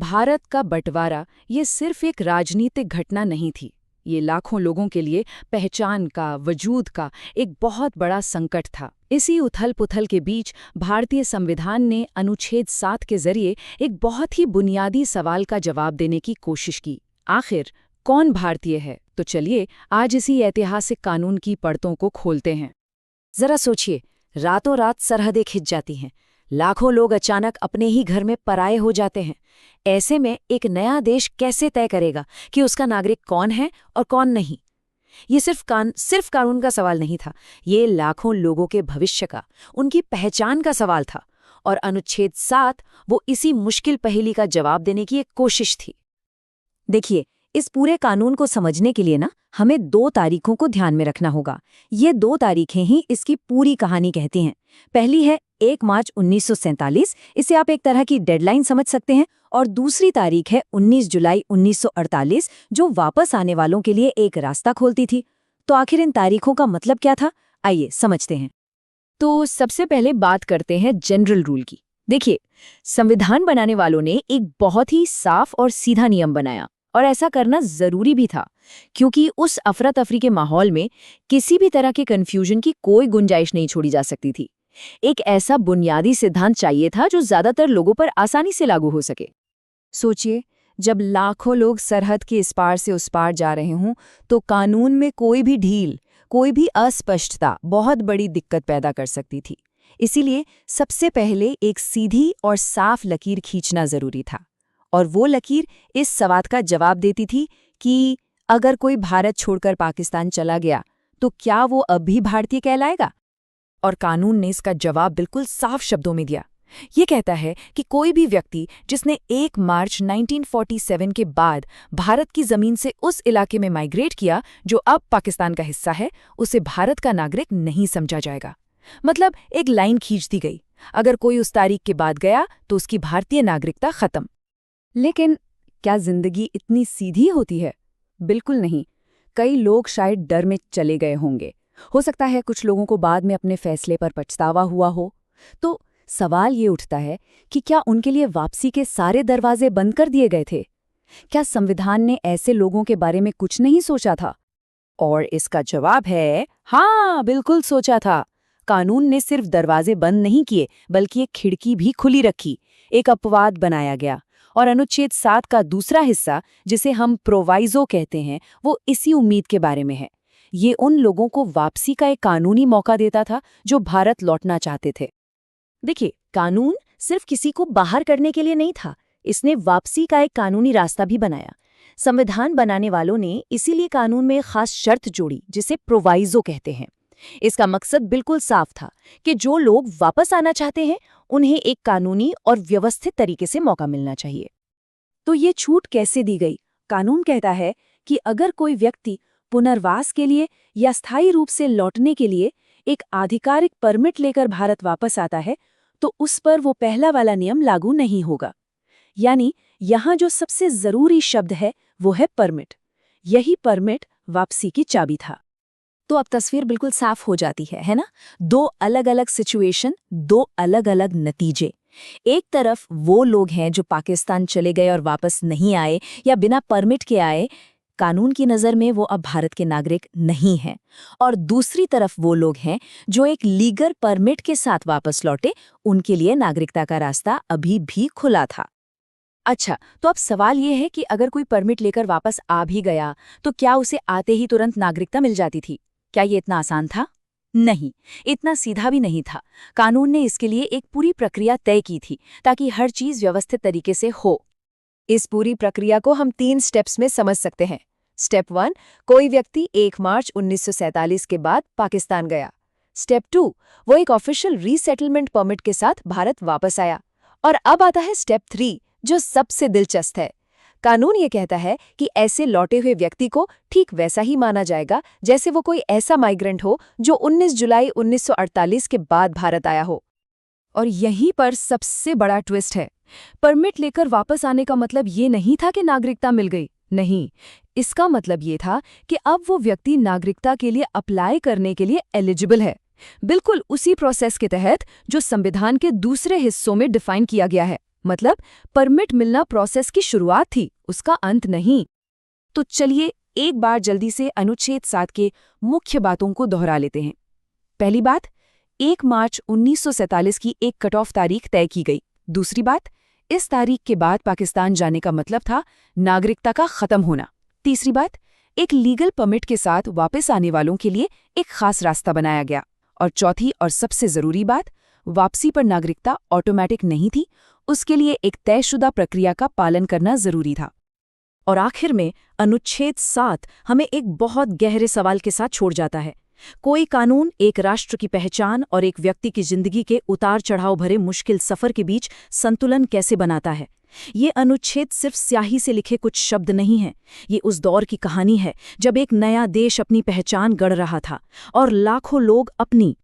भारत का बंटवारा ये सिर्फ एक राजनीतिक घटना नहीं थी। ये लाखों लोगों के लिए पहचान का, वजूद का एक बहुत बड़ा संकट था। इसी उथल-पुथल के बीच भारतीय संविधान ने अनुच्छेद 7 के जरिए एक बहुत ही बुनियादी सवाल का जवाब देने की कोशिश की। आखिर कौन भारतीय है? तो चलिए आज इसी ऐतिहासिक कानून की परतों को खोलते हैं। जरा सोचिए, रातों रात सरहदें खिंच जाती हैं, लाखों लोग अचानक अपने ही घर में पराये हो जाते हैं। ऐसे में एक नया देश कैसे तय करेगा कि उसका नागरिक कौन है और कौन नहीं? ये सिर्फ कानून का सवाल नहीं था, ये लाखों लोगों के भविष्य का, उनकी पहचान का सवाल था। और अनुच्छेद 7 वो इसी मुश्किल पहेली का जवाब देने की एक कोशिश थी। देखिए, इस पूरे कानून को समझने के लिए हमें 2 तारीखों को ध्यान में रखना होगा। ये 2 तारीखें ही इसकी पूरी कहानी कहती हैं। पहली है 1 मार्च 1947, इसे आप एक तरह की डेडलाइन समझ सकते हैं, और दूसरी तारीख है 19 जुलाई 1948, जो वापस आने वालों के लिए एक रास्ता खोलती थी। तो आखिर इन तारीखों का मतलब क्या था? आइए समझते हैं। तो सबसे पहले बात करते हैं जनरल रूल की। देखिए, संविधान बनाने वालों ने एक बहुत ही साफ और सीधा नियम बनाया, और ऐसा करना जरूरी भी था, क्योंकि उस अफरा तफरी के माहौल में किसी भी तरह के कंफ्यूजन की कोई गुंजाइश नहीं छोड़ी जा सकती थी। एक ऐसा बुनियादी सिद्धांत चाहिए था जो ज्यादातर लोगों पर आसानी से लागू हो सके। सोचिए, जब लाखों लोग सरहद के इस पार से उस पार जा रहे हों, तो कानून में कोई भी ढील, कोई भी अस्पष्टता बहुत बड़ी दिक्कत पैदा कर सकती थी। इसीलिए सबसे पहले एक सीधी और साफ लकीर खींचना जरूरी था, और वो लकीर इस सवाल का जवाब देती थी कि अगर कोई भारत छोड़कर पाकिस्तान चला गया तो क्या वो अब भी भारतीय कहलाएगा? और कानून ने इसका जवाब बिल्कुल साफ शब्दों में दिया। ये कहता है कि कोई भी व्यक्ति जिसने 1 मार्च 1947 के बाद भारत की जमीन से उस इलाके में माइग्रेट किया जो अब पाकिस्तान का हिस्सा है, उसे भारत का नागरिक नहीं समझा जाएगा। मतलब एक लाइन खींच दी गई, अगर कोई उस तारीख के बाद गया तो उसकी भारतीय नागरिकता खत्म। लेकिन क्या जिंदगी इतनी सीधी होती है? बिल्कुल नहीं। कई लोग शायद डर में चले गए होंगे। हो सकता है कुछ लोगों को बाद में अपने फैसले पर पछतावा हुआ हो। तो सवाल ये उठता है कि क्या उनके लिए वापसी के सारे दरवाजे बंद कर दिए गए थे? क्या संविधान ने ऐसे लोगों के बारे में कुछ नहीं सोचा था? और इसका जवाब है हाँ, बिल्कुल सोचा था। कानून ने सिर्फ दरवाजे बंद नहीं किए, बल्कि एक खिड़की भी खुली रखी। एक अपवाद बनाया गया, और अनुच्छेद 7 का दूसरा हिस्सा, जिसे हम प्रोवाइजो कहते हैं, वो इसी उम्मीद के बारे में है। ये उन लोगों को वापसी का एक कानूनी मौका देता था जो भारत लौटना चाहते थे। देखिए, कानून सिर्फ किसी को बाहर करने के लिए नहीं था, इसने वापसी का एक कानूनी रास्ता भी बनाया। संविधान बनाने वालों ने इसीलिए कानून में एक खास शर्त जोड़ी, जिसे प्रोवाइजो कहते हैं। इसका मकसद बिल्कुल साफ था कि जो लोग वापस आना चाहते हैं, उन्हें एक कानूनी और व्यवस्थित तरीके से मौका मिलना चाहिए। तो ये छूट कैसे दी गई? कानून कहता है कि अगर कोई व्यक्ति पुनर्वास के लिए या स्थायी रूप से लौटने के लिए एक आधिकारिक परमिट लेकर भारत वापस आता है, तो उस पर वो पहला वाला नियम लागू नहीं होगा। यानी यहाँ जो सबसे जरूरी शब्द है वो है परमिट। यही परमिट वापसी की चाबी था। तो अब तस्वीर बिल्कुल साफ हो जाती है ना? 2 अलग-अलग सिचुएशन, 2 अलग-अलग नतीजे। एक तरफ वो लोग हैं जो पाकिस्तान चले गए और वापस नहीं आए या बिना परमिट के आए, कानून की नज़र में वो अब भारत के नागरिक नहीं हैं। और दूसरी तरफ वो लोग हैं जो एक लीगल परमिट के साथ वापस लौटे, उनके लिए नागरिकता का रास्ता अभी भी खुला था। अच्छा, तो अब सवाल ये है कि अगर कोई परमिट लेकर वापस आ भी गया, तो क्या उसे आते ही तुरंत नागरिकता मिल जाती थी? क्या ये इतना आसान था? नहीं, इतना सीधा भी नहीं था। कानून ने इसके लिए एक पूरी प्रक्रिया तय की थी, ताकि हर चीज व्यवस्थित तरीके से हो। इस पूरी प्रक्रिया को हम 3 स्टेप्स में समझ सकते हैं। स्टेप 1, कोई व्यक्ति 1 मार्च 1947 के बाद पाकिस्तान गया। स्टेप 2, वो एक ऑफिशियल रीसेटलमेंट परमिट के साथ भारत वापस आया। और अब आता है स्टेप 3, जो सबसे दिलचस्प है। कानून ये कहता है कि ऐसे लौटे हुए व्यक्ति को ठीक वैसा ही माना जाएगा जैसे वो कोई ऐसा माइग्रेंट हो जो 19 जुलाई 1948 के बाद भारत आया हो। और यहीं पर सबसे बड़ा ट्विस्ट है। परमिट लेकर वापस आने का मतलब ये नहीं था कि नागरिकता मिल गई। नहीं, इसका मतलब ये था कि अब वो व्यक्ति नागरिकता के लिए अप्लाई करने के लिए एलिजिबल है, बिल्कुल उसी प्रोसेस के तहत जो संविधान के दूसरे हिस्सों में डिफाइन किया गया है। मतलब परमिट मिलना प्रोसेस की शुरुआत थी, उसका अंत नहीं। तो चलिए एक बार जल्दी से अनुच्छेद 7 के मुख्य बातों को दोहरा लेते हैं। पहली बात, 1 मार्च 1947 की एक कट ऑफ तारीख तय की गई। दूसरी बात, इस तारीख के बाद पाकिस्तान जाने का मतलब था नागरिकता का खत्म होना। तीसरी बात, एक लीगल परमिट के साथ वापस आने वालों के लिए एक खास रास्ता बनाया गया। और चौथी और सबसे जरूरी बात, वापसी पर नागरिकता ऑटोमेटिक नहीं थी, उसके लिए एक तयशुदा प्रक्रिया का पालन करना जरूरी था। और आखिर में अनुच्छेद 7 हमें एक बहुत गहरे सवाल के साथ छोड़ जाता है। कोई कानून एक राष्ट्र की पहचान और एक व्यक्ति की जिंदगी के उतार चढ़ाव भरे मुश्किल सफर के बीच संतुलन कैसे बनाता है? ये अनुच्छेद सिर्फ स्याही से लिखे कुछ शब्द नहीं हैं। ये उस दौर की कहानी है जब एक नया देश अपनी पहचान गढ़ रहा था और लाखों लोग अपनी